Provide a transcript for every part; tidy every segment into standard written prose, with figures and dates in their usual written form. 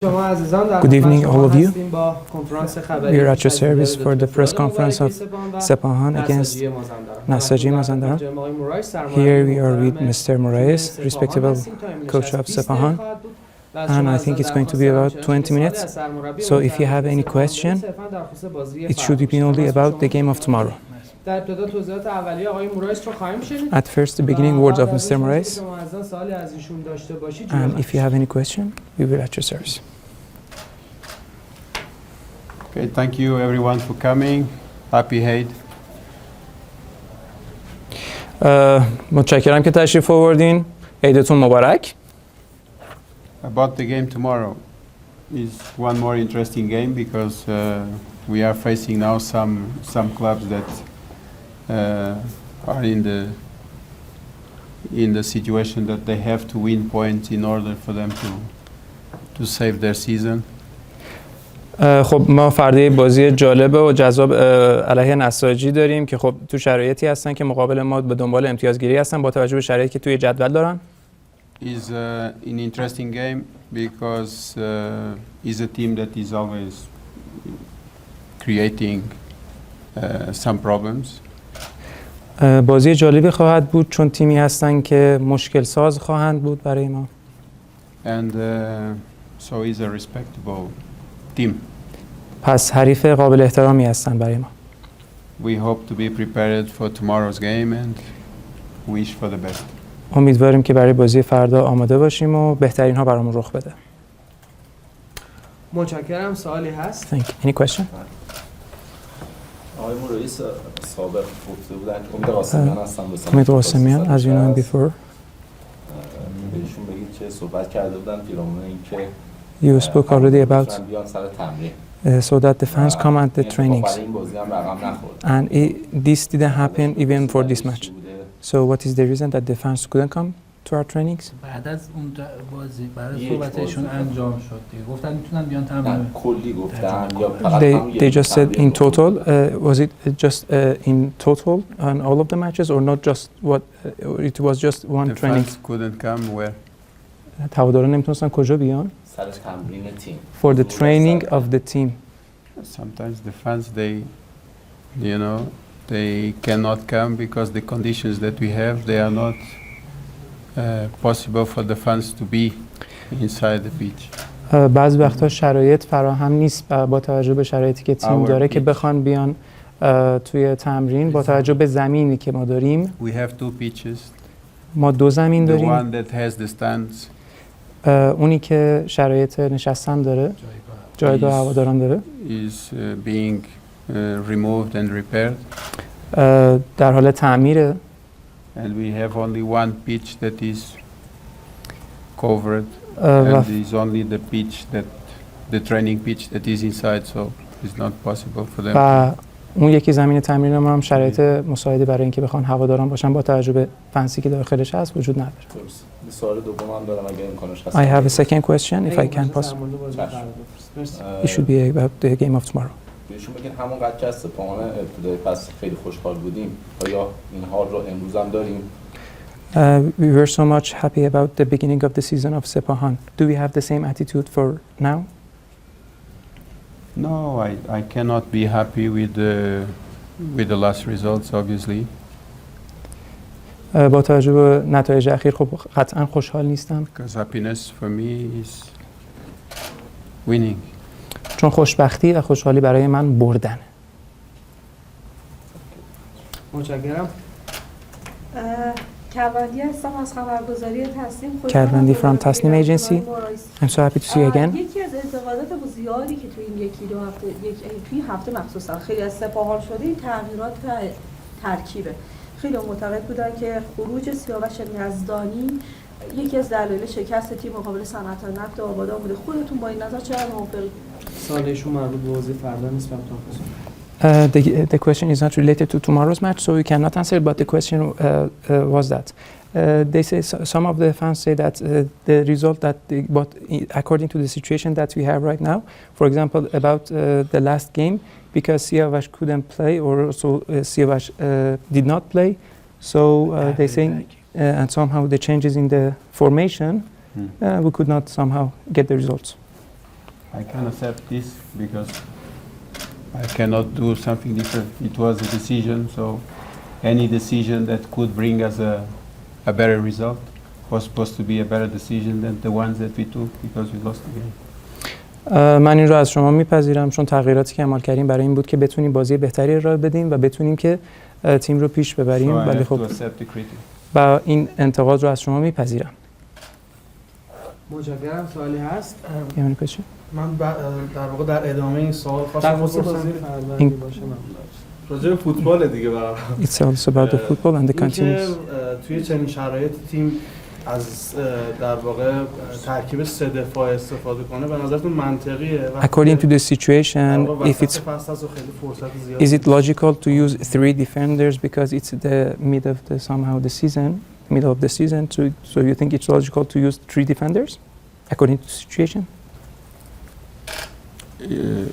Good evening, all of you. We are at your service for the press conference of Sepahan against Nassaji Mazandran. Here we are with Mr. Moraes, respectable coach of Sepahan, and I think it's going to be about 20 minutes. So if you have any question, it should be only about the game of tomorrow. At first, the beginning words of Mr. Moraes, and if you have any question, we will at your service. Okay, thank you everyone for coming. Happy Eid. متشکرم که تشریف آوردین. عیدتون مبارک. About the game tomorrow is one more interesting game because we are facing now some clubs that are in the situation that they have to win points in order for them to save their season. خب ما فردا بازی جالب و جذاب علیه نساجی داریم که خب تو شرایطی هستن که مقابل ما به دنبال امتیازگیری هستن با توجه به شرایطی که توی جدول دارن. Is an interesting game because is a team that is always creating some problems. بازی جالبی خواهد بود چون تیمی هستن که مشکل ساز خواهند بود برای ما. And so is a respectable team. پس حریف قابل احترامی هستن برای ما. We hope to be prepared for tomorrow's game and wish for the best. امیدواریم که برای بازی فردا آماده باشیم و بهترین ها برامون رخ بده. متشکرم. سوالی هست؟ Thank you. Any question? آقای رئیس سابق گفته بودن که امید قاسمیان هستن به سمت امید قاسمیان as you know him before. بهشون بگید که صحبت کرده بودن پیرامون اینکه You spoke already about بیان سر تمرین. So that the fans come at the trainings. برای این بازی هم رقم نخورد. And this didn't happen even for this match. So what is the reason that the fans couldn't come to our trainings? بعد از اون بازی برای صحبتشون انجام شد دیگه گفتن میتونن بیان تمرین. کلی گفتن یا فقط They just said in total was it just in total on all of the matches or not just what it was just one The training? fans couldn't come where? هواداران نمیتونستن کجا بیان؟ سر تمرین تیم. For the training of the team. Sometimes the fans they cannot come because the conditions that we have they are not possible for the fans to be inside the pitch. بعضی وقتا شرایط فراهم نیست با توجه به شرایطی که تیم داره که بخوان بیان توی تمرین با توجه به زمینی که ما داریم. We have two pitches. ما دو زمین The داریم. one that has the stands. اونی که شرایط نشستن داره. جایگاه هواداران داره. Is being removed and repaired. در حال تعمیره. And we have only one pitch that is covered. And is only the pitch the training pitch that is inside, so it's not possible for them. و اون یکی زمین تمرین ما هم شرایط مساعده برای اینکه بخوان هواداران باشن با توجه به فنسی که داخلش هست وجود نداره. سوال دومم دارم اگه امکانش هست. I have a second question if I can pass. It should be about the game of tomorrow. بهشون بگین همونقدر که از سپاهان ابتدای پس خیلی خوشحال بودیم آیا این حال رو امروز هم داریم؟ We were so much happy about the beginning of the season of Sepahan. Do we have the same attitude for now? No, I cannot be happy with the last results, obviously. با توجه به نتایج اخیر خب قطعا خوشحال نیستم. Because happiness for me is winning. چون خوشبختی و خوشحالی برای من بردنه. متشکرم. کروندی هستم از خبرگزاری تصنیم. کروندی from تصنیم agency. I'm so happy to see you again. یکی از انتقادات زیادی که توی این یکی دو هفته توی هفته مخصوصا خیلی از سپاهان شده این تغییرات ترکیبه. خیلی معتقد بودن که خروج سیاوش یزدانی یکی از دلایل شکست تیم مقابل صنعت نفت آبادان بوده. خودتون با این نظر چقدر موافقید؟ سوالشون مربوط به بازی فردا نیست فقط. The question is not related to tomorrow's match, so we cannot answer. But the question was that they say some of the fans say that the result that but according to the situation that we have right now, for example, about the last game, because Siavash couldn't play or also Siavash did not play, so they say and somehow the changes in the formation, we could not somehow get the results. I can accept this because I cannot do something different. It was a decision, so any decision that could bring us a better result was supposed to be a better decision than the ones that we took because we lost the game. من این رو از شما میپذیرم چون تغییراتی که عمل کردیم برای این بود که بتونیم بازی بهتری ارائه بدیم و بتونیم که تیم رو پیش ببریم. ولی خب و این انتقاد رو از شما میپذیرم. متشکرم. سوالی هست؟ من در واقع در ادامه این سوال خواستم بازی فردی باشه راجع به فوتبال دیگه برام. It's also about the football and the continuous. توی چنین شرایط تیم از در واقع ترکیب سه دفاع استفاده کنه به نظرتون منطقیه؟ According to the situation, if it's is it logical to use 3 defenders because it's the mid of the somehow the season, middle of the season, so you think it's logical to use 3 defenders according to the situation?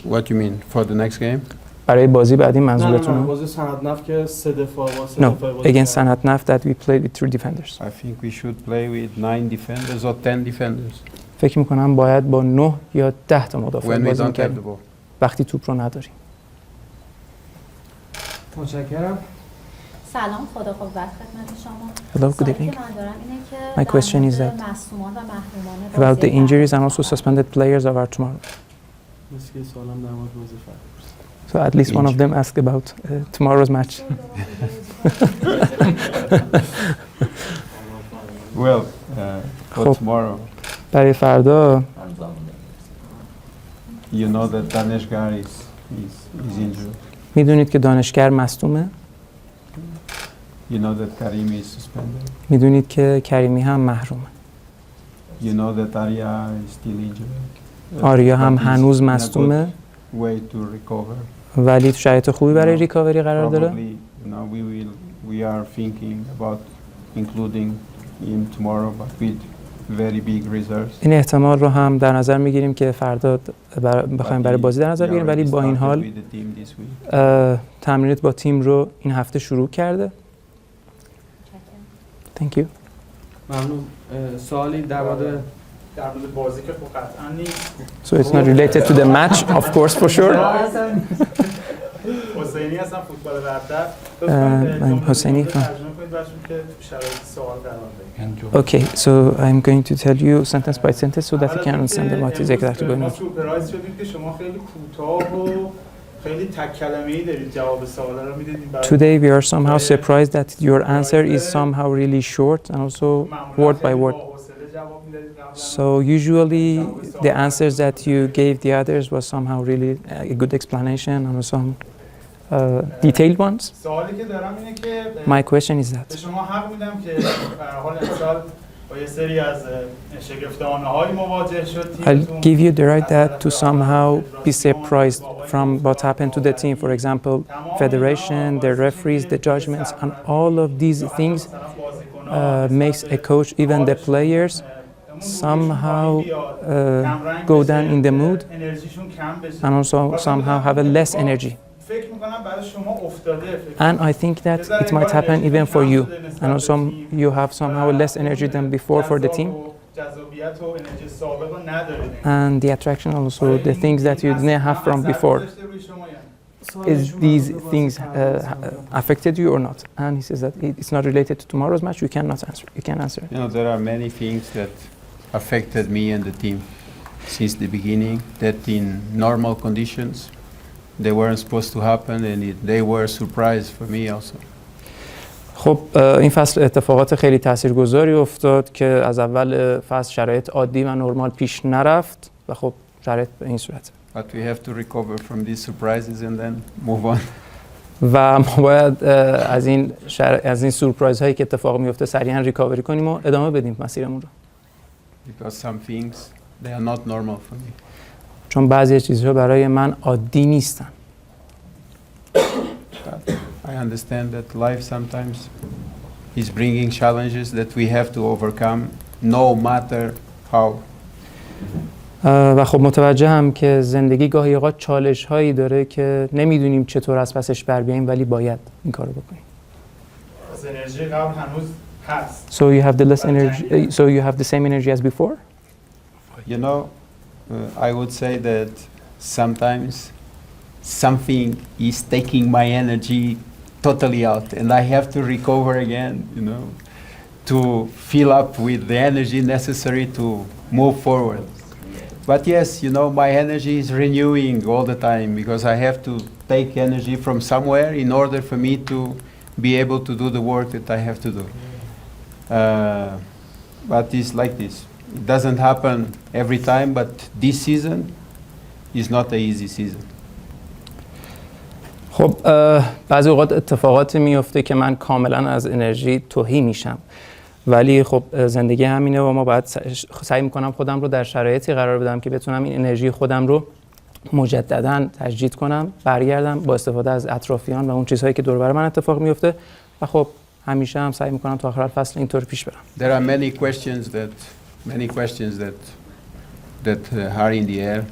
What you mean for the next game? برای بازی بعدی منظورتون؟ نه بازی صنعت نفت که سه دفاع واسه No, against صنعت نفت that we played with 3 defenders. I think we should play with 9 defenders or 10 defenders. فکر می‌کنم باید با 9 یا 10 تا مدافع بازی کنیم وقتی توپ رو نداریم. متشکرم. سلام، خدا قوت خدمت شما. Hello, good evening. من دارم اینه که My question is that مصدومان و محرومان about the injuries and also suspended players of our tomorrow. مثل سوالم در مورد بازی فردا. So at least one of them asked about tomorrow's match. Well, for tomorrow. برای فردا You know that Daneshgar is injured. میدونید که دانشگر مصدومه؟ You know that Karim is suspended. میدونید که کریمی هم محرومه. You know that Arya is still injured. آریا هم هنوز مصدومه. Way to recover. ولی تو شرایط خوبی برای ریکاوری قرار داره. We are thinking about including him tomorrow, but with very big reserves. این احتمال رو هم در نظر میگیریم که فردا بخوایم برای بازی در نظر بگیریم، ولی با این حال تمرینات با تیم رو این هفته شروع کرده. Thank you. ممنون. سوالی در مورد بازی که خب قطعا نیست. So it's not related to the match, of course, for sure. حسینی هستم، فوتبال برتر. I'm حسینی. ترجمه کنید براشون که شرایط سوال قرار بگیرید. Okay, so I'm going to tell you sentence by sentence so that you can understand what is exactly going on. سورپرایز شدیم که شما خیلی کوتاه و خیلی تک کلمه‌ای دارید جواب سوالا رو میدید. Today we are somehow surprised that your answer is somehow really short and also word by word. So usually the answers that you gave the others was somehow really a good explanation and some detailed ones. سوالی که دارم اینه که My question is that به شما حق میدم که به هر حال امسال با یه سری از شگفت‌آنه‌های مواجه شدید. I'll give you the right that to somehow be surprised from what happened to the team. For example, federation, the referees, the judgments, and all of these things makes a coach, even the players, somehow go down in the mood and also somehow have a less energy. And I think that it might happen even for you. And also you have somehow less energy than before for the team. And the attraction also, the things that you didn't have from before. Is these things affected you or not? And he says that it's not related to tomorrow's match. You cannot answer. You can answer. You know, there are many things that affected me and the team since the beginning that in normal conditions they weren't supposed to happen, and they were a surprise for me also. خب این فصل اتفاقات خیلی تاثیرگذاری افتاد که از اول فصل شرایط عادی و نرمال پیش نرفت و خب شرایط به این صورت. But we have to recover from these surprises and then move on. و ما باید از این سورپرایز هایی که اتفاق میفته سریعا ریکاوری کنیم و ادامه بدیم مسیرمون رو. Because some things they are not normal for me. چون بعضی چیزها برای من عادی نیستن. I understand that life sometimes is bringing challenges that we have to overcome no matter how. و خب متوجه هم که زندگی گاهی اوقات چالش هایی داره که نمیدونیم چطور از پسش بر بیاییم ولی باید این کارو بکنیم. از انرژی قبل هنوز هست. So you have the less energy. So you have the same energy as before. You know, I would say that sometimes something is taking my energy totally out, and I have to recover again, you know, to fill up with the energy necessary to move forward. But yes, you know, my energy is renewing all the time because I have to take energy from somewhere in order for me to be able to do the work that I have to do. But it's like this. It doesn't happen every time, but this season is not an easy season. خب بعضی اوقات اتفاقاتی میفته که من کاملا از انرژی تهی میشم، ولی خب زندگی همینه و ما باید سعی میکنم خودم رو در شرایطی قرار بدم که بتونم این انرژی خودم رو مجددا تجدید کنم، برگردم با استفاده از اطرافیان و اون چیزهایی که دور بر من اتفاق میفته و خب همیشه هم سعی میکنم تا آخر فصل اینطور پیش برم. There are many questions that are in the air.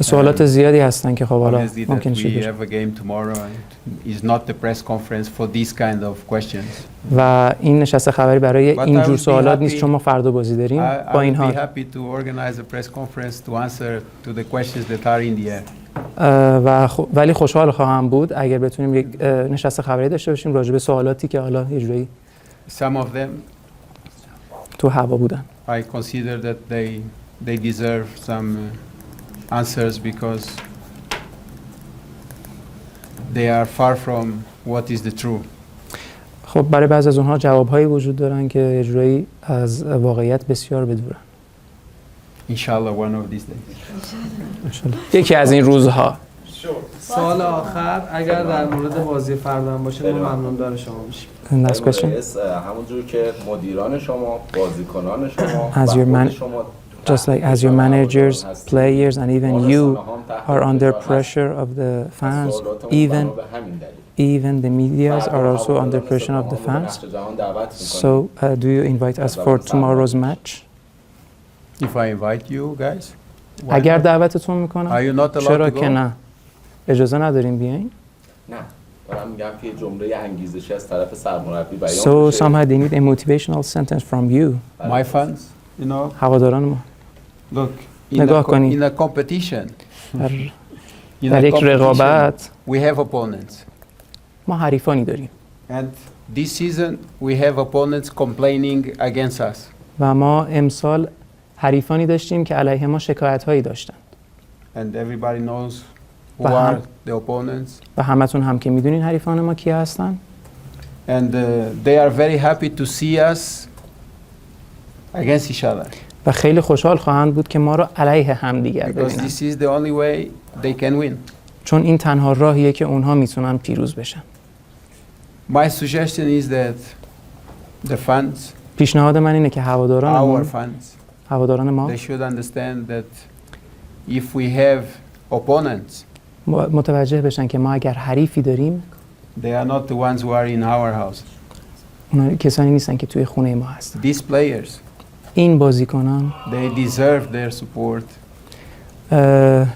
سوالات زیادی هستن که خب حالا Obviously ممکن that we شه. have a game tomorrow and is not the press conference for these kind of questions. و این نشست خبری برای But این I جور would be سوالات نیست happy- چون ما فردا بازی داریم. I با این would be حال happy to organize a press conference to answer to the questions that are in the air. ولی خوشحال خواهم بود اگر بتونیم یک نشست خبری داشته باشیم راجع به سوالاتی که حالا یه جوری Some of them تو هوا بودن. I consider that they deserve some answers because they are far from what is the true. خب برای بعضی از اونها جوابهایی وجود دارن که یه جوری از واقعیت بسیار بدورن. Inshallah one of these days. یکی از این روزها. سوال آخر اگر در مورد بازی فردا هم باشه ما ممنون دار شما میشیم. Next question. همونجور که مدیران شما، بازیکنان شما As your man- شما Just like as your managers, players and even you are under pressure of the fans, even the medias are also under pressure of the fans. So do you invite us for tomorrow's match? If I invite you guys, why اگر not? دعوتتون Are میکنم you not allowed چرا to که go? نه؟ اجازه نداریم بیاین؟ نه دارم میگم که یه جمله انگیزشی از طرف سرمربی بیان So بشه. somehow they need a motivational sentence from you. My fans, you know, هواداران ما look, نگاه کنید. in a competition, در یک رقابت we have opponents. ما حریفانی داریم And this season we have opponents complaining against us. و ما امسال حریفانی داشتیم که علیه ما شکایت هایی داشتن And everybody knows who Baham. are the opponents. و همتون هم که میدونین حریفان ما کیا هستن And they are very happy to see us against each other. و خیلی خوشحال خواهند بود که ما رو علیه هم دیگر Because ببینن this is the only way they can win. چون این تنها راهیه که اونها میتونن پیروز بشن. My suggestion is that the fans, پیشنهاد من اینه که our fans, هواداران ما they should understand that if we have opponents, متوجه بشن که ما اگر حریفی داریم they are not the ones who are in our house. اونا کسانی نیستن که توی خونه ما هستن. These players, این بازیکنان they deserve their support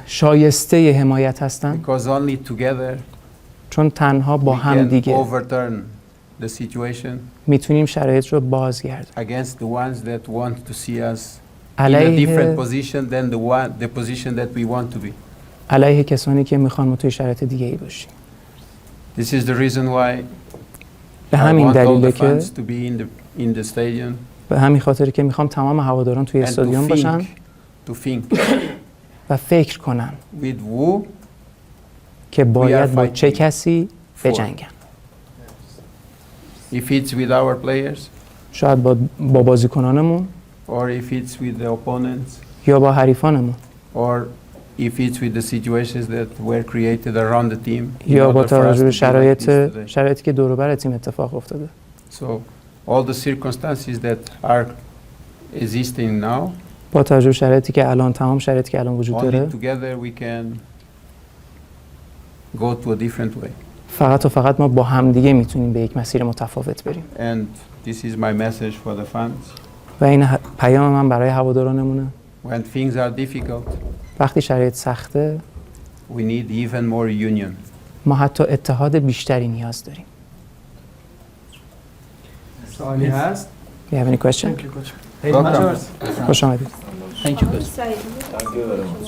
شایسته حمایت هستن because only together چون تنها با we هم can دیگه overturn the situation میتونیم شرایط رو بازگردیم. against the ones that want to see us in a علیه different position than the position that we want to be. علیه کسانی که میخوان ما توی شرایط دیگه ای باشیم. This is the reason why به I همین want all دلیله the که fans to be in the stadium به همین خاطر که میخوام تمام هواداران توی and استادیوم باشن to think و فکر کنن with who که باید با fighting چه کسی for. بجنگن. If it's with our players شاید با بازیکنانمون or if it's with the opponents یا با حریفانمون or if it's with the situations that were created around the team in یا با order for us توجه به to be like this today. شرایطی که دور و بر تیم اتفاق افتاده. So all the circumstances that are existing now, با توجه به شرایطی که الان تمام شرایطی که الان وجود داره only together we can go to a different way. فقط و فقط ما با همدیگه میتونیم به یک مسیر متفاوت بریم. And this is my message for the fans. و این پیام من برای هوادارانمونه. When things are difficult, وقتی شرایط سخته we need even more union. ما حتی اتحاد بیشتری نیاز داریم. سوالی هست؟ You have any question? Hey, Welcome. Majors. خوش آمدید. Thank you, coach. سعید. Thank you very much.